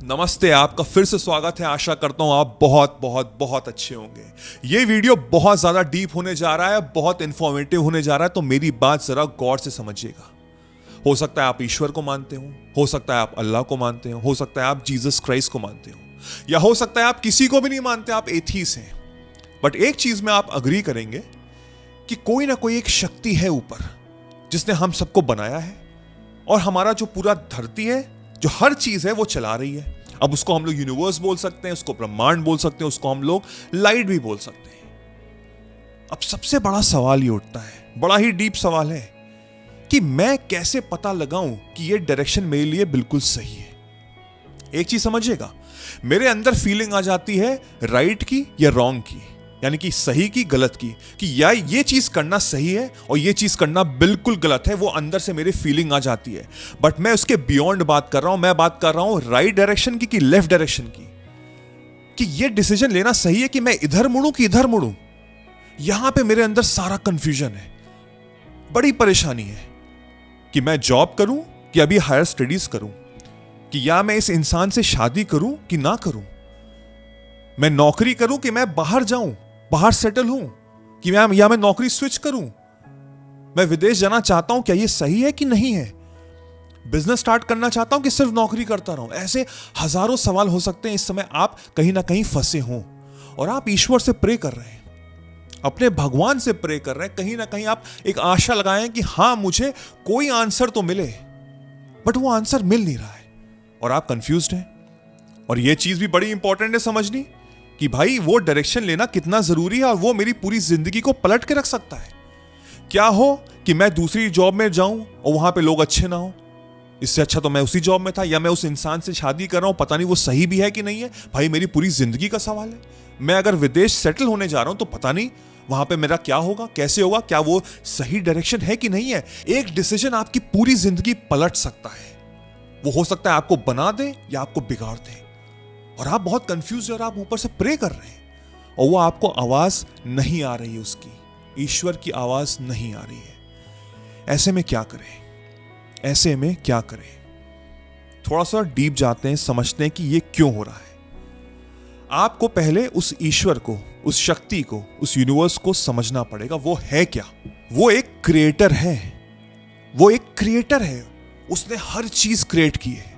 नमस्ते, आपका फिर से स्वागत है। आशा करता हूं आप बहुत बहुत बहुत अच्छे होंगे। ये वीडियो बहुत ज़्यादा डीप होने जा रहा है, बहुत इंफॉर्मेटिव होने जा रहा है, तो मेरी बात ज़रा गौर से समझिएगा। हो सकता है आप ईश्वर को मानते हो सकता है आप अल्लाह को मानते हो सकता है आप जीसस क्राइस्ट को मानते हो, या हो सकता है आप किसी को भी नहीं मानते, आप एथीस्ट हैं। बट एक चीज़ में आप अग्री करेंगे कि कोई ना कोई एक शक्ति है ऊपर जिसने हम सबको बनाया है, और हमारा जो पूरा धरती है, जो हर चीज है, वो चला रही है। अब उसको हम लोग यूनिवर्स बोल सकते हैं, उसको ब्रह्मांड बोल सकते हैं, उसको हम लोग लाइट भी बोल सकते हैं। अब सबसे बड़ा सवाल ये उठता है, बड़ा ही डीप सवाल है कि मैं कैसे पता लगाऊं कि ये डायरेक्शन मेरे लिए बिल्कुल सही है। एक चीज समझिएगा, मेरे अंदर फीलिंग आ जाती है राइट की या रॉन्ग की, यानी कि सही की गलत की, कि या ये चीज करना सही है और ये चीज करना बिल्कुल गलत है। वो अंदर से मेरी फीलिंग आ जाती है। बट मैं उसके बियॉन्ड बात कर रहा हूं। मैं बात कर रहा हूं राइट डायरेक्शन की कि लेफ्ट डायरेक्शन की, कि ये डिसीजन लेना सही है कि मैं इधर मुड़ूं कि इधर मुड़ूं। यहां पे मेरे अंदर सारा कंफ्यूजन है, बड़ी परेशानी है कि मैं जॉब करूं कि अभी हायर स्टडीज करूं, कि या मैं इस इंसान से शादी करूं कि ना करूं, मैं नौकरी करूं कि मैं बाहर जाऊं, बाहर सेटल हूं, कि मैं नौकरी स्विच करूं, मैं विदेश जाना चाहता हूं, क्या ये सही है कि नहीं है, बिजनेस स्टार्ट करना चाहता हूं कि सिर्फ नौकरी करता रहूं। ऐसे हजारों सवाल हो सकते हैं। इस समय आप कहीं ना कहीं फंसे हों और आप ईश्वर से प्रे कर रहे हैं, अपने भगवान से प्रे कर रहे हैं। कहीं ना कहीं आप एक आशा लगाएं कि हां, मुझे कोई आंसर तो मिले, बट वो आंसर मिल नहीं रहा है और आप कंफ्यूज्ड हैं। और ये चीज भी बड़ी इंपॉर्टेंट है समझनी कि भाई वो डायरेक्शन लेना कितना जरूरी है, और वो मेरी पूरी जिंदगी को पलट के रख सकता है। क्या हो कि मैं दूसरी जॉब में जाऊं और वहां पे लोग अच्छे ना हो, इससे अच्छा तो मैं उसी जॉब में था, या मैं उस इंसान से शादी कर रहा हूं, पता नहीं वो सही भी है कि नहीं है। भाई मेरी पूरी जिंदगी का सवाल है। मैं अगर विदेश सेटल होने जा रहा हूं तो पता नहीं वहां पे मेरा क्या होगा, कैसे होगा, क्या वो सही डायरेक्शन है कि नहीं है। एक डिसीजन आपकी पूरी जिंदगी पलट सकता है। वो हो सकता है आपको बना दे या आपको बिगाड़ दे, और आप बहुत कंफ्यूज हैं और आप ऊपर से प्रे कर रहे हैं और वो आपको आवाज नहीं आ रही है, उसकी ईश्वर की आवाज नहीं आ रही है। ऐसे में क्या करें? ऐसे में क्या करें? थोड़ा सा डीप जाते हैं, समझते हैं कि ये क्यों हो रहा है। आपको पहले उस ईश्वर को, उस शक्ति को, उस यूनिवर्स को समझना पड़ेगा। वो है क्या? वो एक क्रिएटर है। वो एक क्रिएटर है। उसने हर चीज क्रिएट की है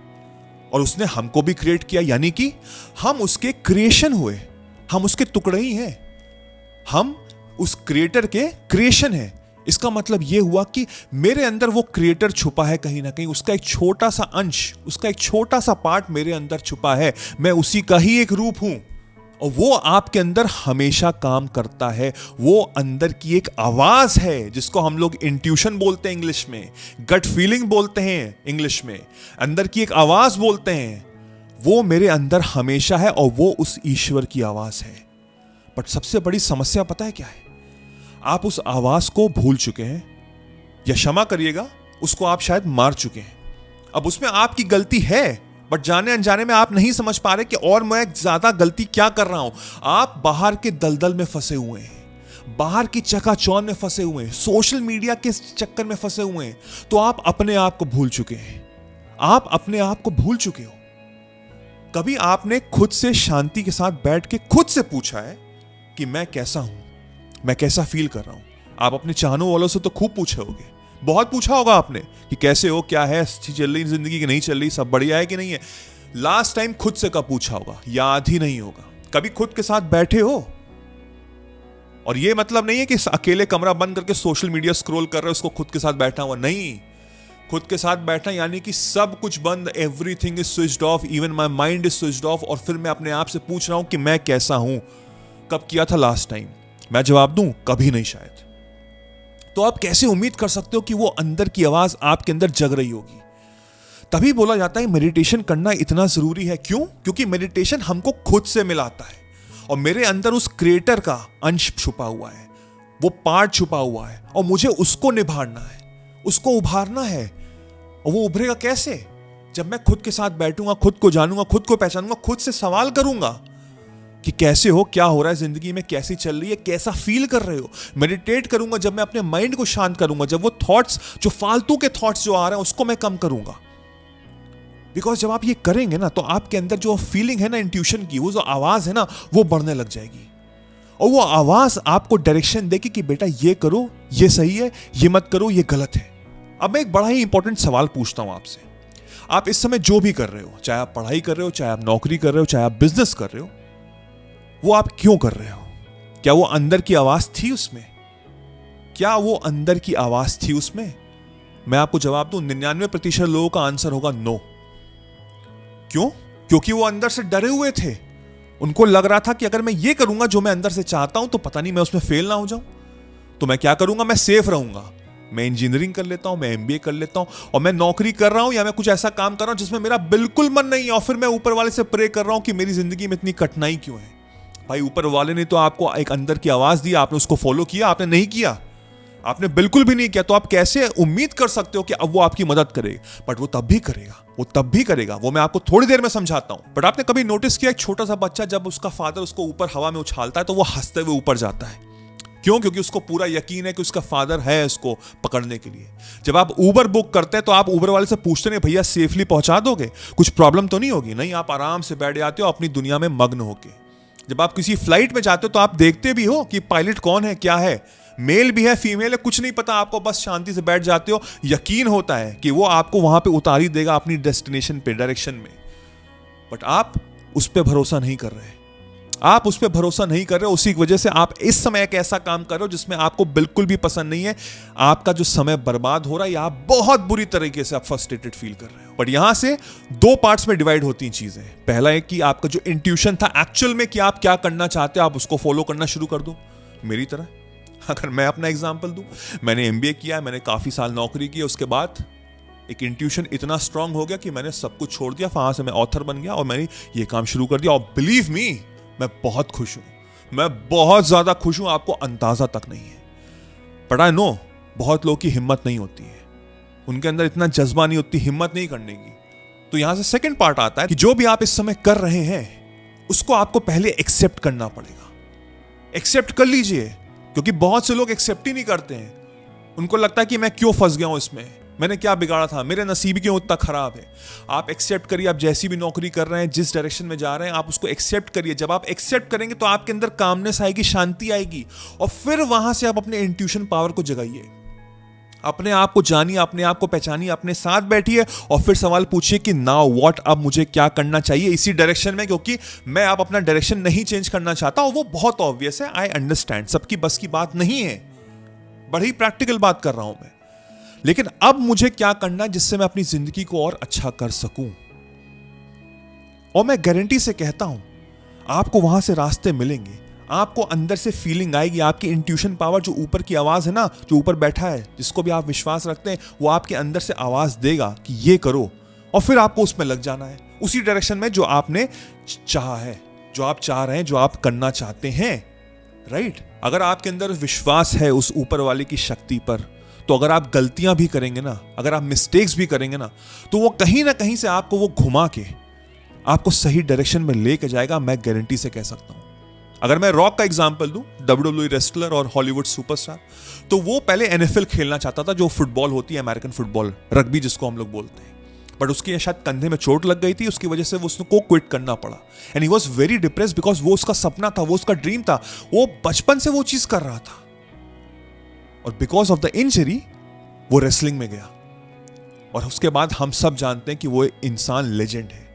और उसने हमको भी क्रिएट किया, यानी कि हम उसके क्रिएशन हुए, हम उसके टुकड़े ही हैं। हम उस क्रिएटर के क्रिएशन हैं। इसका मतलब यह हुआ कि मेरे अंदर वो क्रिएटर छुपा है कहीं ना कहीं, उसका एक छोटा सा अंश, उसका एक छोटा सा पार्ट मेरे अंदर छुपा है। मैं उसी का ही एक रूप हूं और वो आपके अंदर हमेशा काम करता है। वो अंदर की एक आवाज है जिसको हम लोग इंट्यूशन बोलते हैं इंग्लिश में, गट फीलिंग बोलते हैं इंग्लिश में, अंदर की एक आवाज बोलते हैं। वो मेरे अंदर हमेशा है और वो उस ईश्वर की आवाज है। बट सबसे बड़ी समस्या पता है क्या है? आप उस आवाज को भूल चुके हैं, या क्षमा करिएगा, उसको आप शायद मार चुके हैं। अब उसमें आपकी गलती है, बट जाने अनजाने में आप नहीं समझ पा रहे कि और मैं ज्यादा गलती क्या कर रहा हूं। आप बाहर के दलदल में फंसे हुए हैं, बाहर की चकाचौंध में फंसे हुए हैं, सोशल मीडिया के चक्कर में फंसे हुए हैं। तो आप अपने आप को भूल चुके हैं। आप अपने आप को भूल चुके हो। कभी आपने खुद से शांति के साथ बैठ के खुद से पूछा है कि मैं कैसा हूं, मैं कैसा फील कर रहा हूं? आप अपने चाहने वालों से तो खूब पूछे होगे, बहुत पूछा होगा आपने कि कैसे हो, क्या है, अच्छी चल रही जिंदगी की नहीं चल रही, सब बढ़िया है कि नहीं है। लास्ट टाइम खुद से कब पूछा होगा? याद ही नहीं होगा। कभी खुद के साथ बैठे हो? और ये मतलब नहीं है कि अकेले कमरा बंद करके सोशल मीडिया स्क्रॉल कर रहे हो, उसको खुद के साथ बैठा हुआ नहीं। खुद के साथ बैठना यानी कि सब कुछ बंद, everything is switched off, even my mind is switched off, और फिर मैं अपने आप से पूछ रहा हूं कि मैं कैसा हूं। कब किया था लास्ट टाइम? मैं जवाब दूं, कभी नहीं शायद। तो आप कैसे उम्मीद कर सकते हो कि वो अंदर की आवाज आपके अंदर जग रही होगी? तभी बोला जाता है मेडिटेशन करना इतना जरूरी है। क्यों? क्योंकि मेडिटेशन हमको खुद से मिलाता है, और मेरे अंदर उस क्रिएटर का अंश छुपा हुआ है, वो पार्ट छुपा हुआ है, और मुझे उसको निभाना है, उसको उभारना है। और वो उभरेगा कैसे? जब मैं खुद के साथ बैठूंगा, खुद को जानूंगा, खुद को पहचानूंगा, खुद से सवाल करूंगा कि कैसे हो, क्या हो रहा है जिंदगी में, कैसी चल रही है, कैसा फील कर रहे हो। मेडिटेट करूंगा जब मैं अपने माइंड को शांत करूंगा, जब वो थॉट्स, जो फालतू के थॉट्स जो आ रहे हैं, उसको मैं कम करूंगा। बिकॉज जब आप ये करेंगे ना तो आपके अंदर जो फीलिंग है ना इंट्यूशन की, वो जो आवाज है ना वो बढ़ने लग जाएगी और वो आवाज आपको डायरेक्शन देगी कि बेटा ये करो, ये सही है, ये मत करो, ये गलत है। अब मैं एक बड़ा ही इंपॉर्टेंट सवाल पूछता हूं आपसे। आप इस समय जो भी कर रहे हो, चाहे आप पढ़ाई कर रहे हो, चाहे आप नौकरी कर रहे हो, चाहे आप बिजनेस कर रहे हो, वो आप क्यों कर रहे हो? क्या वो अंदर की आवाज थी उसमें? क्या वो अंदर की आवाज थी उसमें? मैं आपको जवाब दूं, 99% लोगों का आंसर होगा नो। क्यों? क्योंकि वो अंदर से डरे हुए थे। उनको लग रहा था कि अगर मैं ये करूंगा जो मैं अंदर से चाहता हूं तो पता नहीं मैं उसमें फेल ना हो जाऊं, तो मैं क्या करूंगा, मैं सेफ रहूंगा, मैं इंजीनियरिंग कर लेता हूं, मैं एमबीए कर लेता हूं, और मैं नौकरी कर रहा हूं या मैं कुछ ऐसा काम कर रहा हूं जिसमें मेरा बिल्कुल मन नहीं है, और फिर मैं ऊपर वाले से प्रे कर रहा हूं कि मेरी जिंदगी में इतनी कठिनाई क्यों है। भाई ऊपर वाले ने तो आपको एक अंदर की आवाज दी, आपने उसको फॉलो किया? आपने नहीं किया, आपने बिल्कुल भी नहीं किया। तो आप कैसे उम्मीद कर सकते हो कि अब वो आपकी मदद करेगा? बट वो तब भी करेगा, वो तब भी करेगा, वो मैं आपको थोड़ी देर में समझाता हूं। बट आपने कभी नोटिस किया एक छोटा सा बच्चा जब उसका फादर उसको ऊपर हवा में उछालता है तो वो हंसते हुए ऊपर जाता है? क्यों? क्योंकि उसको पूरा यकीन है कि उसका फादर है उसको पकड़ने के लिए। जब आप उबर बुक करते हैं तो आप उबर वाले से पूछते नहीं भैया सेफली पहुंचा दोगे, कुछ प्रॉब्लम तो नहीं होगी? नहीं, आप आराम से बैठ जाते हो अपनी दुनिया में मग्न होके। जब आप किसी फ्लाइट में जाते हो तो आप देखते भी हो कि पायलट कौन है, क्या है, मेल भी है, फीमेल है, कुछ नहीं पता आपको, बस शांति से बैठ जाते हो। यकीन होता है कि वो आपको वहां पे उतार ही देगा अपनी डेस्टिनेशन पे, डायरेक्शन में। बट आप उस पर भरोसा नहीं कर रहे, आप उस पर भरोसा नहीं कर रहे। उसी की वजह से आप इस समय एक ऐसा काम कर रहे हो जिसमें आपको बिल्कुल भी पसंद नहीं है। आपका जो समय बर्बाद हो रहा है, या आप बहुत बुरी तरीके से आप फ्रस्ट्रेटेड फील कर रहे हो। बट यहां से दो पार्ट्स में डिवाइड होती हैं चीजें। पहला है कि आपका जो इंट्यूशन था एक्चुअल में कि आप क्या करना चाहते हो, आप उसको फॉलो करना शुरू कर दो। मेरी तरह अगर मैं अपना एग्जाम्पल दूं, मैंने एमबीए किया, मैंने काफी साल नौकरी की, उसके बाद एक इंट्यूशन इतना स्ट्रांग हो गया कि मैंने सब कुछ छोड़ दिया, वहां से मैं ऑथर बन गया और मैंने ये काम शुरू कर दिया। और बिलीव मी, मैं बहुत खुश हूं, मैं बहुत ज्यादा खुश हूं, आपको अंदाजा तक नहीं है। बट आई नो बहुत लोगों की हिम्मत नहीं होती है, उनके अंदर इतना जज्बा नहीं होती हिम्मत नहीं करने की। तो यहां से सेकंड पार्ट आता है कि जो भी आप इस समय कर रहे हैं उसको आपको पहले एक्सेप्ट करना पड़ेगा। एक्सेप्ट कर लीजिए, क्योंकि बहुत से लोग एक्सेप्ट ही नहीं करते हैं। उनको लगता है कि मैं क्यों फंस गया हूं इसमें, मैंने क्या बिगाड़ा था, मेरे नसीब क्यों इतना खराब है। आप एक्सेप्ट करिए, आप जैसी भी नौकरी कर रहे हैं, जिस डायरेक्शन में जा रहे हैं, आप उसको एक्सेप्ट करिए। जब आप एक्सेप्ट करेंगे तो आपके अंदर कामनेस आएगी, शांति आएगी, और फिर वहां से आप अपने इंट्यूशन पावर को जगाइए, अपने आप को जानिए, अपने आप को पहचानिए, अपने साथ बैठिए और फिर सवाल पूछिए कि नाउ व्हाट, अब मुझे क्या करना चाहिए इसी डायरेक्शन में। क्योंकि मैं अब अपना डायरेक्शन नहीं चेंज करना चाहता हूं, वो बहुत ऑब्वियस है, आई अंडरस्टैंड, सबकी बस की बात नहीं है, बड़ी प्रैक्टिकल बात कर रहा हूं मैं। लेकिन अब मुझे क्या करना है जिससे मैं अपनी जिंदगी को और अच्छा कर सकूं। और मैं गारंटी से कहता हूं आपको वहां से रास्ते मिलेंगे, आपको अंदर से फीलिंग आएगी, आपकी इंट्यूशन पावर, जो ऊपर की आवाज है ना, जो ऊपर बैठा है, जिसको भी आप विश्वास रखते हैं, वो आपके अंदर से आवाज देगा कि ये करो, और फिर आपको उसमें लग जाना है, उसी डायरेक्शन में जो आपने चाहा है, जो आप चाह रहे हैं, जो आप करना चाहते हैं। राइट? अगर आपके अंदर विश्वास है उस ऊपर वाले की शक्ति पर, तो अगर आप गलतियां भी करेंगे ना, अगर आप मिस्टेक्स भी करेंगे ना, तो वो कहीं ना कहीं से आपको वो घुमा के आपको सही डायरेक्शन में लेके जाएगा। मैं गारंटी से कह सकता हूं। अगर मैं रॉक का एग्जांपल दूं, WWE रेसलर और हॉलीवुड सुपरस्टार, तो वो पहले NFL खेलना चाहता था, जो फुटबॉल होती है, अमेरिकन फुटबॉल, रग्बी जिसको हम लोग बोलते हैं। बट उसकी शायद कंधे में चोट लग गई थी, उसकी वजह से उसको क्विट करना पड़ा। And he was very depressed, because वो उसका सपना था, वो उसका ड्रीम था, वो बचपन से वो चीज कर रहा था। और बिकॉज ऑफ द इंजरी वो रेसलिंग में गया, और उसके बाद हम सब जानते हैं कि वो इंसान लेजेंड है,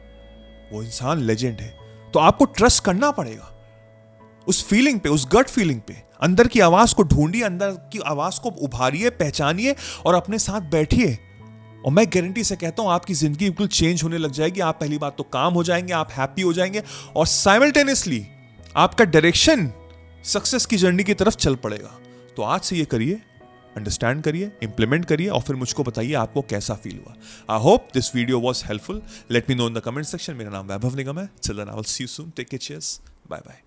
वो इंसान लेजेंड है। तो आपको ट्रस्ट करना पड़ेगा उस फीलिंग पे, उस गट फीलिंग पे। अंदर की आवाज को ढूंढिए, अंदर की आवाज को उभारिए, पहचानिए और अपने साथ बैठिए। और मैं गारंटी से कहता हूं आपकी जिंदगी बिल्कुल चेंज होने लग जाएगी। आप पहली बात तो काम हो जाएंगे, आप हैप्पी हो जाएंगे, और साइमल्टेनियसली आपका डायरेक्शन सक्सेस की जर्नी की तरफ चल पड़ेगा। तो आज से ये करिए, अंडरस्टैंड करिए, इंप्लीमेंट करिए, और फिर मुझको बताइए आपको कैसा फील हुआ। I hope this video was helpful. Let me know in the comment section. मेरा नाम वैभव निगम है। Till then I will see you soon. Take care, cheers, bye bye.